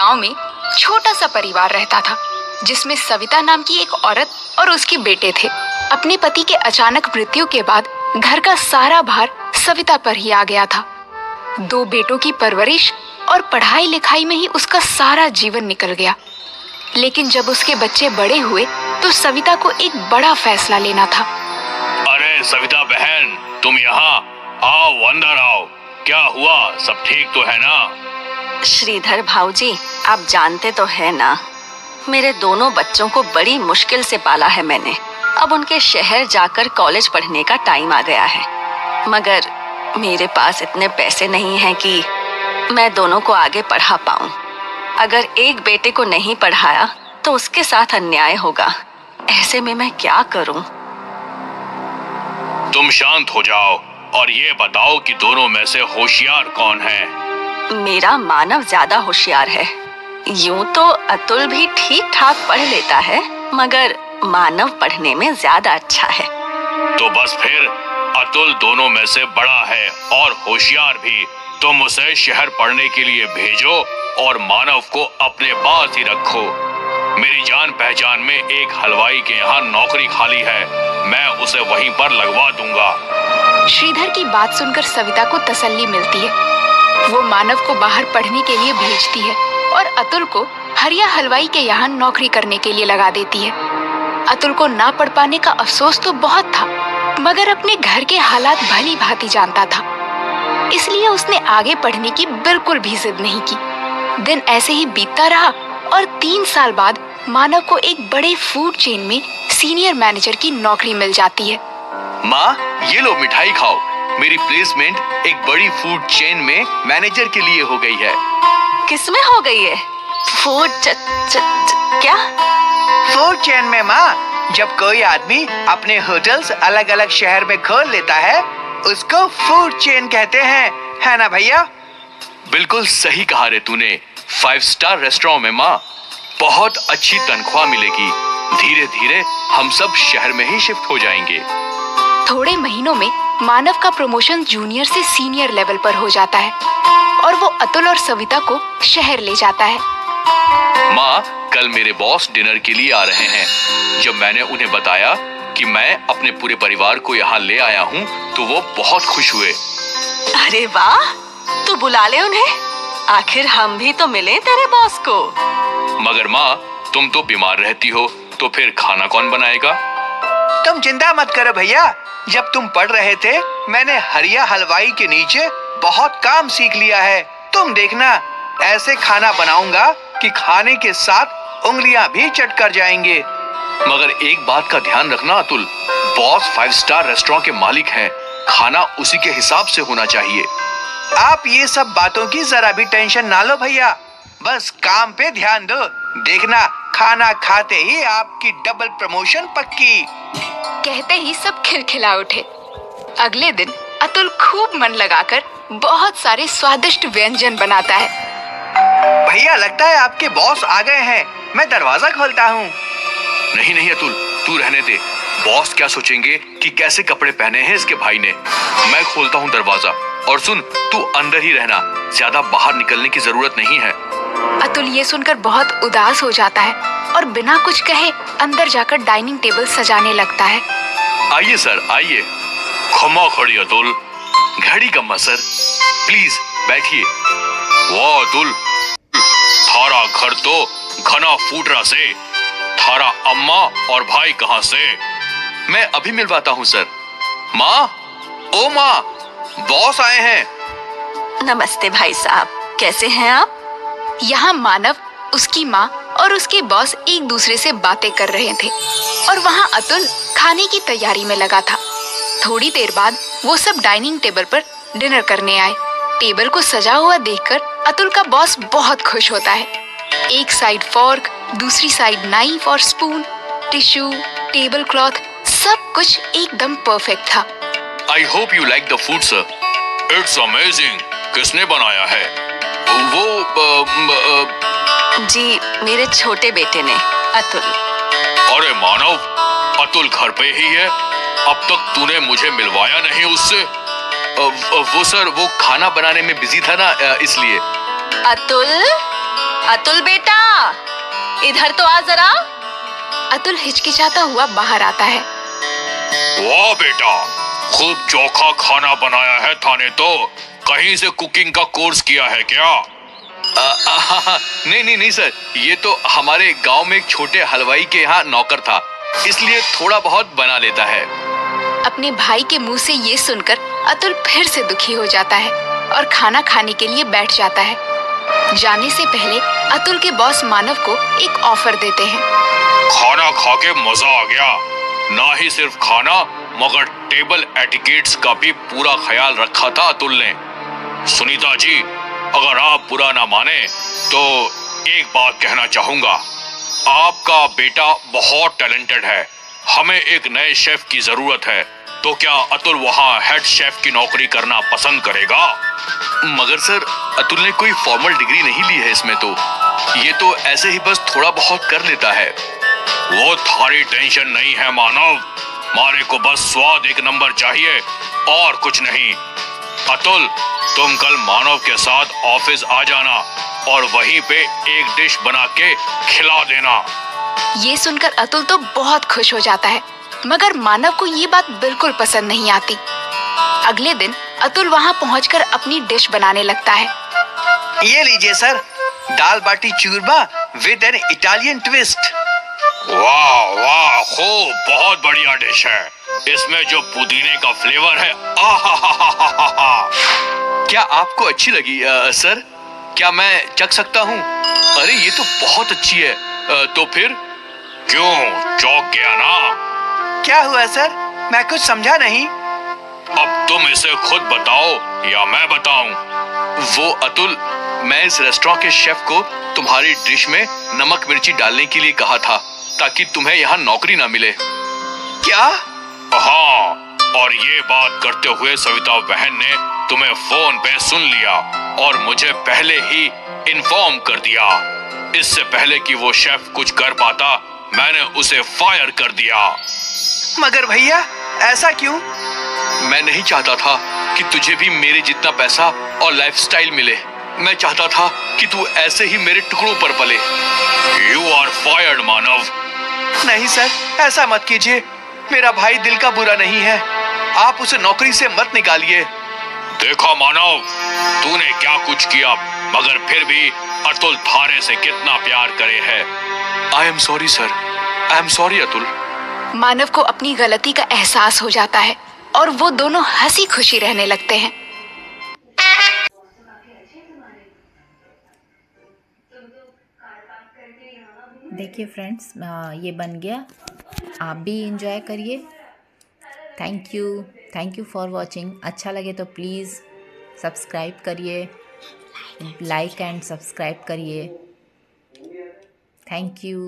गांव में छोटा सा परिवार रहता था, जिसमें सविता नाम की एक औरत और उसके बेटे थे। अपने पति के अचानक मृत्यु के बाद घर का सारा भार सविता पर ही आ गया था। 2 बेटों की परवरिश और पढ़ाई लिखाई में ही उसका सारा जीवन निकल गया। लेकिन जब उसके बच्चे बड़े हुए तो सविता को एक बड़ा फैसला लेना था। अरे सविता बहन, तुम यहाँ आओ, अंदर आओ। क्या हुआ, सब ठीक तो है ना? श्रीधर भाऊजी, आप जानते तो है ना, मेरे दोनों बच्चों को बड़ी मुश्किल से पाला है मैंने। अब उनके शहर जाकर कॉलेज पढ़ने का टाइम आ गया है, मगर मेरे पास इतने पैसे नहीं हैं कि मैं दोनों को आगे पढ़ा पाऊं। अगर एक बेटे को नहीं पढ़ाया तो उसके साथ अन्याय होगा। ऐसे में मैं क्या करूं? तुम शांत हो जाओ और ये बताओ कि दोनों में से होशियार कौन है? मेरा मानव ज्यादा होशियार है। यूं तो अतुल भी ठीक ठाक पढ़ लेता है, मगर मानव पढ़ने में ज्यादा अच्छा है। तो बस फिर अतुल दोनों में से बड़ा है और होशियार भी। तुम उसे शहर पढ़ने के लिए भेजो और मानव को अपने पास ही रखो। मेरी जान पहचान में एक हलवाई के यहाँ नौकरी खाली है, मैं उसे वहीं पर लगवा दूंगा। श्रीधर की बात सुनकर सविता को तसल्ली मिलती है। वो मानव को बाहर पढ़ने के लिए भेजती है और अतुल को हरिया हलवाई के यहाँ नौकरी करने के लिए लगा देती है। अतुल को ना पढ़ पाने का अफसोस तो बहुत था, मगर अपने घर के हालात भली भांति जानता था, इसलिए उसने आगे पढ़ने की बिल्कुल भी जिद नहीं की। दिन ऐसे ही बीतता रहा और 3 साल बाद मानव को एक बड़े फूड चेन में सीनियर मैनेजर की नौकरी मिल जाती है। माँ, ये लो मिठाई खाओ। मेरी प्लेसमेंट एक बड़ी फूड चेन में मैनेजर के लिए हो गई है। किसमें हो गई है? फूड क्या? फूड चेन में माँ, जब कोई आदमी अपने होटल्स अलग अलग शहर में खोल लेता है उसको फूड चेन कहते हैं, है ना भैया? बिल्कुल सही कहा रे तूने। 5 स्टार रेस्टोरेंट में माँ, बहुत अच्छी तनख्वाह मिलेगी। धीरे धीरे हम सब शहर में ही शिफ्ट हो जाएंगे। थोड़े महीनों में मानव का प्रमोशन जूनियर से सीनियर लेवल पर हो जाता है और वो अतुल और सविता को शहर ले जाता है। माँ, कल मेरे बॉस डिनर के लिए आ रहे हैं। जब मैंने उन्हें बताया कि मैं अपने पूरे परिवार को यहाँ ले आया हूँ तो वो बहुत खुश हुए। अरे वाह, तू बुला ले उन्हें, आखिर हम भी तो मिले तेरे बॉस को। मगर माँ, तुम तो बीमार रहती हो, तो फिर खाना कौन बनाएगा? तुम चिंता मत करो भैया, जब तुम पढ़ रहे थे मैंने हरिया हलवाई के नीचे बहुत काम सीख लिया है। तुम देखना, ऐसे खाना बनाऊंगा कि खाने के साथ उंगलियां भी चट कर जाएंगे। मगर एक बात का ध्यान रखना अतुल, बॉस 5 स्टार रेस्टोरेंट के मालिक हैं, खाना उसी के हिसाब से होना चाहिए। आप ये सब बातों की जरा भी टेंशन ना लो भैया, बस काम पे ध्यान दो। देखना, खाना खाते ही आपकी डबल प्रमोशन पक्की। कहते ही सब खिलखिला उठे। अगले दिन अतुल खूब मन लगाकर बहुत सारे स्वादिष्ट व्यंजन बनाता है। भैया, लगता है आपके बॉस आ गए हैं, मैं दरवाजा खोलता हूँ। नहीं नहीं अतुल, तू रहने दे। बॉस क्या सोचेंगे कि कैसे कपड़े पहने हैं इसके भाई ने। मैं खोलता हूँ दरवाजा। और सुन, तू अंदर ही रहना, ज्यादा बाहर निकलने की जरूरत नहीं है। अतुल ये सुनकर बहुत उदास हो जाता है और बिना कुछ कहे अंदर जाकर डाइनिंग टेबल सजाने लगता है। आइए सर, आइए। खमा खड़ी अतुल, घड़ी कम्मा सर, प्लीज बैठिए। वाह अतुल, थारा घर तो घना फूटरा से। थारा अम्मा और भाई कहाँ से? मैं अभी मिलवाता हूँ सर। माँ, ओ माँ, बॉस आए हैं। नमस्ते भाई साहब, कैसे हैं आप? यहाँ मानव, उसकी माँ और उसके बॉस एक दूसरे से बातें कर रहे थे और वहाँ अतुल खाने की तैयारी में लगा था। थोड़ी देर बाद वो सब डाइनिंग टेबल पर डिनर करने आए। टेबल को सजा हुआ देखकर अतुल का बॉस बहुत खुश होता है। एक साइड फॉर्क, दूसरी साइड नाइफ और स्पून, टिश्यू, टेबल क्लॉथ, सब कुछ एकदम परफेक्ट था। I hope you like the food, sir. It's amazing. किसने बनाया है? जी, मेरे छोटे बेटे ने, अतुल। अरे मानव, अतुल घर पे ही है? अब तक तूने मुझे मिलवाया नहीं उससे। वो सर, वो खाना बनाने में बिजी था ना, इसलिए। अतुल, अतुल बेटा, इधर तो आ जरा। अतुल हिचकिचाता हुआ बाहर आता है। वाह बेटा, खूब चोखा खाना बनाया है थाने तो। कहीं से कुकिंग का कोर्स किया है क्या? नहीं सर, ये तो हमारे गांव में एक छोटे हलवाई के यहाँ नौकर था, इसलिए थोड़ा बहुत बना लेता है। अपने भाई के मुंह से ये सुनकर अतुल फिर से दुखी हो जाता है और खाना खाने के लिए बैठ जाता है। जाने से पहले अतुल के बॉस मानव को एक ऑफर देते हैं। खाना खा के मजा आ गया। ना ही सिर्फ खाना मगर टेबल एटिकेट्स का भी पूरा ख्याल रखा था अतुल ने। सुनीता जी, अगर आप बुरा ना माने तो एक बात कहना चाहूंगा। आपका बेटा बहुत टैलेंटेड है। हमें एक नए शेफ की जरूरत है, तो क्या अतुल वहाँ हेड शेफ की नौकरी करना पसंद करेगा? मगर सर, अतुल ने कोई फॉर्मल डिग्री नहीं ली है इसमें तो। ये तो ऐसे ही बस थोड़ा बहुत कर लेता है। वो थारी टेंशन नहीं है मानव। मारे को बस स्वाद एक नंबर चाहिए और कुछ नहीं। अतुल, तुम कल मानव के साथ ऑफिस आ जाना और वहीं पे एक डिश बना के खिला देना। ये सुनकर अतुल तो बहुत खुश हो जाता है, मगर मानव को ये बात बिल्कुल पसंद नहीं आती। अगले दिन अतुल वहाँ पहुँचकर अपनी डिश बनाने लगता है। ये लीजिए sir, dal baati churma with an Italian twist. वाह वाह, खूब, बहुत बढ़िया डिश है। इसमें जो पुदीने का फ्लेवर है, आहा। क्या आपको अच्छी लगी सर? क्या मैं चख सकता हूँ? अरे ये तो बहुत अच्छी है। तो फिर क्यों चौंक गया ना? क्या हुआ सर? मैं कुछ समझा नहीं। अब तुम इसे खुद बताओ या मैं बताऊं? वो अतुल, मैं इस रेस्टोरेंट के शेफ को तुम्हारी डिश में नमक मिर्ची डालने के लिए कहा था ताकि तुम्हें यहाँ नौकरी ना मिले। क्या? हाँ, और ये बात करते हुए सविता बहन ने तुम्हें फोन पे सुन लिया और मुझे पहले ही इन्फॉर्म कर दिया। इससे पहले कि वो शेफ कुछ कर पाता, मैंने उसे फायर कर दिया। मगर भैया, ऐसा क्यों? मैं नहीं चाहता था कि तुझे भी मेरे जितना पैसा और लाइफस्टाइल मिले। मैं चाहता था कि तू ऐसे ही मेरे टुकड़ों पर पले। You are fired, मानव। नहीं सर, ऐसा मत कीजिए। मेरा भाई दिल का बुरा नहीं है। आप उसे नौकरी से मत निकालिए। देखा मानव, तूने क्या कुछ किया, मगर फिर भी अतुल थारे से कितना प्यार करे है। I am sorry sir, I am sorry Atul. Manav को अपनी गलती का एहसास हो जाता है और वो दोनों हंसी खुशी रहने लगते हैं। देखिए फ्रेंड्स, ये बन गया। आप भी इंजॉय करिए। Thank you for watching. अच्छा लगे तो प्लीज़ सब्सक्राइब करिए, लाइक एंड सब्सक्राइब करिए। Thank you.